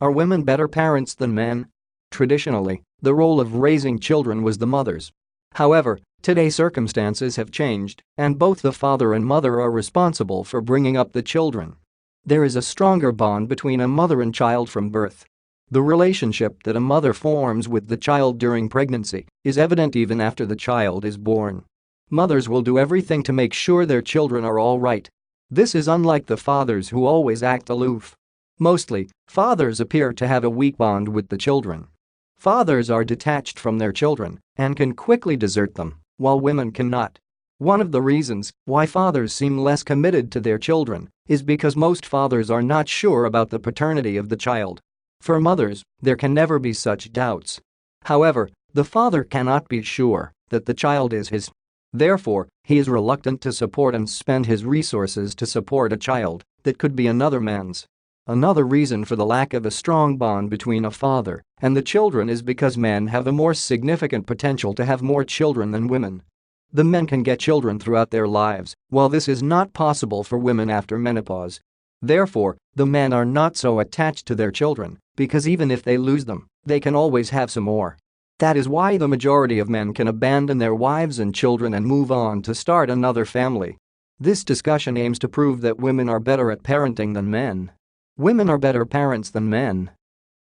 Are women better parents than men? Traditionally, the role of raising children was the mother's. However, today circumstances have changed, and both the father and mother are responsible for bringing up the children. There is a stronger bond between a mother and child from birth. The relationship that a mother forms with the child during pregnancy is evident even after the child is born. Mothers will do everything to make sure their children are all right. This is unlike the fathers who always act aloof. Mostly, fathers appear to have a weak bond with the children. Fathers are detached from their children and can quickly desert them, while women cannot. One of the reasons why fathers seem less committed to their children is because most fathers are not sure about the paternity of the child. For mothers, there can never be such doubts. However, the father cannot be sure that the child is his. Therefore, he is reluctant to support and spend his resources to support a child that could be another man's. Another reason for the lack of a strong bond between a father and the children is because men have a more significant potential to have more children than women. The men can get children throughout their lives, while this is not possible for women after menopause. Therefore, the men are not so attached to their children, because even if they lose them, they can always have some more. That is why the majority of men can abandon their wives and children and move on to start another family. This discussion aims to prove that women are better at parenting than men. Women are better parents than men.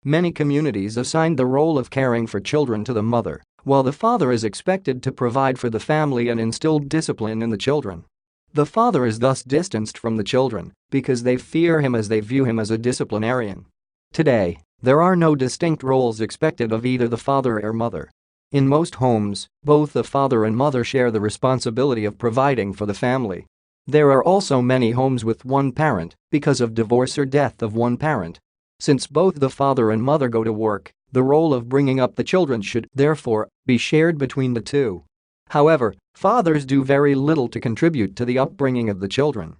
Many communities assign the role of caring for children to the mother, while the father is expected to provide for the family and instill discipline in the children. The father is thus distanced from the children because they fear him as they view him as a disciplinarian. Today, there are no distinct roles expected of either the father or mother. In most homes, both the father and mother share the responsibility of providing for the family. There are also many homes with one parent because of divorce or death of one parent. Since both the father and mother go to work, the role of bringing up the children should, therefore, be shared between the two. However, fathers do very little to contribute to the upbringing of the children.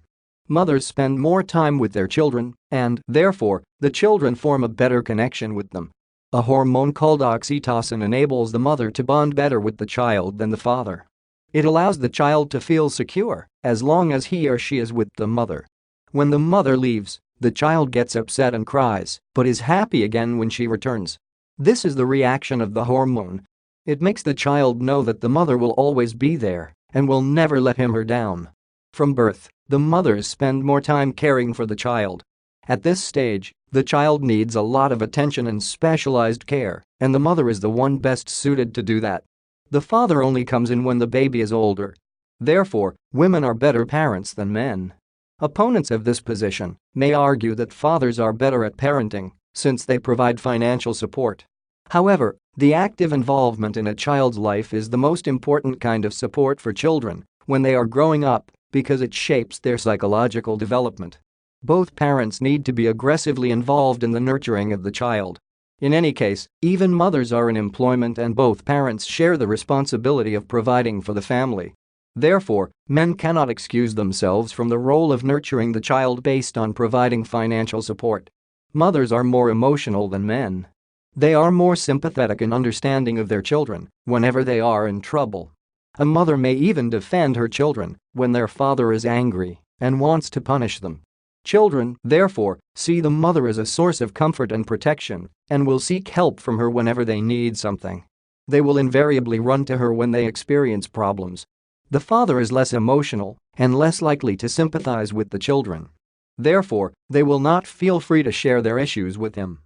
Mothers spend more time with their children, and, therefore, the children form a better connection with them. A hormone called oxytocin enables the mother to bond better with the child than the father. It allows the child to feel secure as long as he or she is with the mother. When the mother leaves, the child gets upset and cries, but is happy again when she returns. This is the reaction of the hormone. It makes the child know that the mother will always be there and will never let him or her down. From birth, the mothers spend more time caring for the child. At this stage, the child needs a lot of attention and specialized care, and the mother is the one best suited to do that. The father only comes in when the baby is older. Therefore, women are better parents than men. Opponents of this position may argue that fathers are better at parenting since they provide financial support. However, the active involvement in a child's life is the most important kind of support for children when they are growing up because it shapes their psychological development. Both parents need to be aggressively involved in the nurturing of the child. In any case, even mothers are in employment and both parents share the responsibility of providing for the family. Therefore, men cannot excuse themselves from the role of nurturing the child based on providing financial support. Mothers are more emotional than men. They are more sympathetic and understanding of their children whenever they are in trouble. A mother may even defend her children when their father is angry and wants to punish them. Children, therefore, see the mother as a source of comfort and protection and will seek help from her whenever they need something. They will invariably run to her when they experience problems. The father is less emotional and less likely to sympathize with the children. Therefore, they will not feel free to share their issues with him.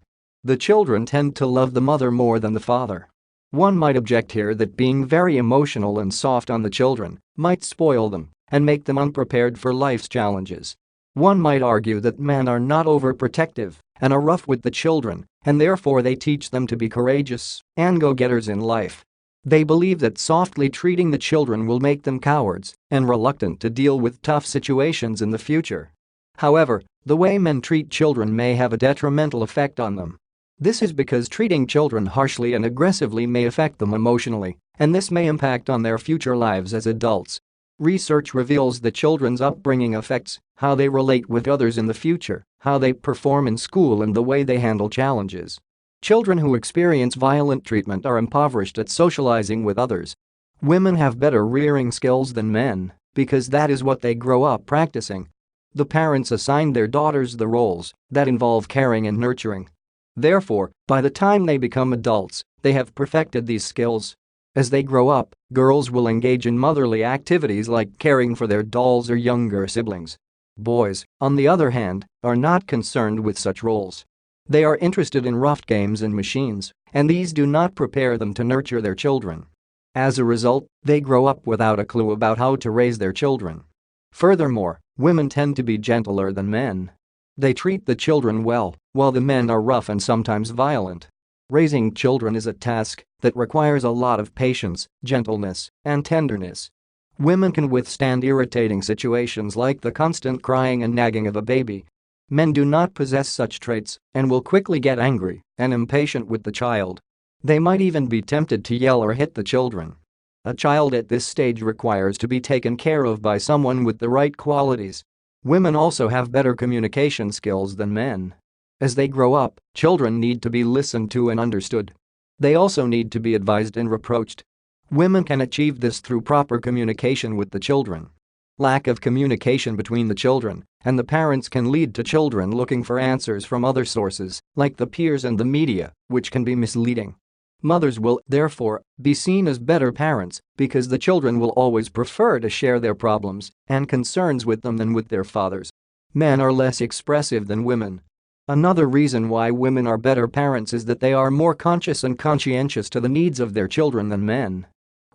The children tend to love the mother more than the father. One might object here that being very emotional and soft on the children might spoil them and make them unprepared for life's challenges. One might argue that men are not overprotective and are rough with the children, and therefore they teach them to be courageous and go-getters in life. They believe that softly treating the children will make them cowards and reluctant to deal with tough situations in the future. However, the way men treat children may have a detrimental effect on them. This is because treating children harshly and aggressively may affect them emotionally, and this may impact on their future lives as adults. Research reveals that children's upbringing affects how they relate with others in the future, how they perform in school, and the way they handle challenges. Children who experience violent treatment are impoverished at socializing with others. Women have better rearing skills than men because that is what they grow up practicing. The parents assign their daughters the roles that involve caring and nurturing. Therefore, by the time they become adults, they have perfected these skills. As they grow up, girls will engage in motherly activities like caring for their dolls or younger siblings. Boys, on the other hand, are not concerned with such roles. They are interested in rough games and machines, and these do not prepare them to nurture their children. As a result, they grow up without a clue about how to raise their children. Furthermore, women tend to be gentler than men. They treat the children well, while the men are rough and sometimes violent. Raising children is a task that requires a lot of patience, gentleness, and tenderness. Women can withstand irritating situations like the constant crying and nagging of a baby. Men do not possess such traits and will quickly get angry and impatient with the child. They might even be tempted to yell or hit the children. A child at this stage requires to be taken care of by someone with the right qualities. Women also have better communication skills than men. As they grow up, children need to be listened to and understood. They also need to be advised and reproached. Women can achieve this through proper communication with the children. Lack of communication between the children and the parents can lead to children looking for answers from other sources, like the peers and the media, which can be misleading. Mothers will, therefore, be seen as better parents because the children will always prefer to share their problems and concerns with them than with their fathers. Men are less expressive than women. Another reason why women are better parents is that they are more conscious and conscientious to the needs of their children than men.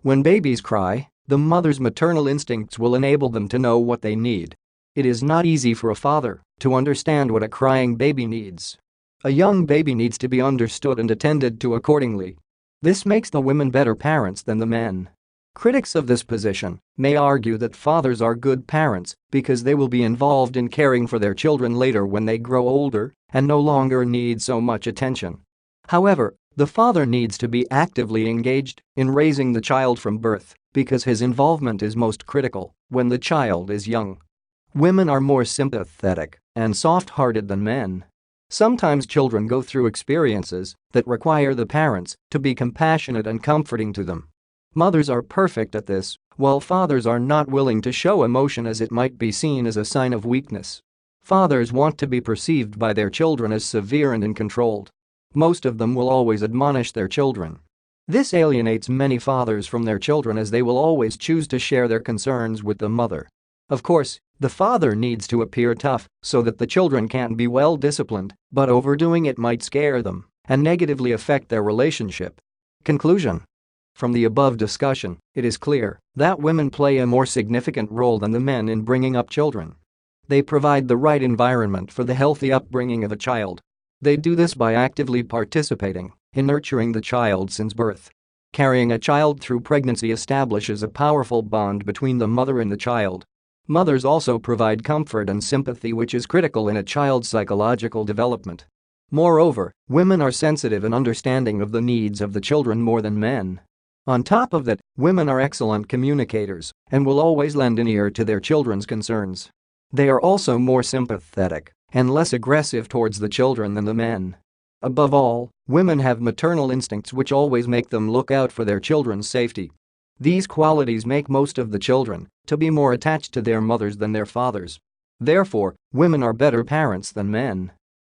When babies cry, the mother's maternal instincts will enable them to know what they need. It is not easy for a father to understand what a crying baby needs. A young baby needs to be understood and attended to accordingly. This makes the women better parents than the men. Critics of this position may argue that fathers are good parents because they will be involved in caring for their children later when they grow older and no longer need so much attention. However, the father needs to be actively engaged in raising the child from birth because his involvement is most critical when the child is young. Women are more sympathetic and soft-hearted than men. Sometimes children go through experiences that require the parents to be compassionate and comforting to them. Mothers are perfect at this, while fathers are not willing to show emotion as it might be seen as a sign of weakness. Fathers want to be perceived by their children as severe and uncontrolled. Most of them will always admonish their children. This alienates many fathers from their children as they will always choose to share their concerns with the mother. Of course, the father needs to appear tough so that the children can be well disciplined, but overdoing it might scare them and negatively affect their relationship. Conclusion. From the above discussion, it is clear that women play a more significant role than the men in bringing up children. They provide the right environment for the healthy upbringing of a child. They do this by actively participating in nurturing the child since birth. Carrying a child through pregnancy establishes a powerful bond between the mother and the child. Mothers also provide comfort and sympathy, which is critical in a child's psychological development. Moreover, women are sensitive and understanding of the needs of the children more than men. On top of that, women are excellent communicators and will always lend an ear to their children's concerns. They are also more sympathetic and less aggressive towards the children than the men. Above all, women have maternal instincts which always make them look out for their children's safety. These qualities make most of the children to be more attached to their mothers than their fathers. Therefore, women are better parents than men.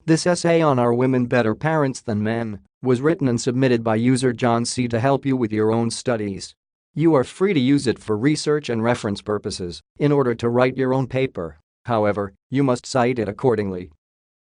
This essay on Are Women Better Parents Than Men was written and submitted by user John C. to help you with your own studies. You are free to use it for research and reference purposes in order to write your own paper. However, you must cite it accordingly.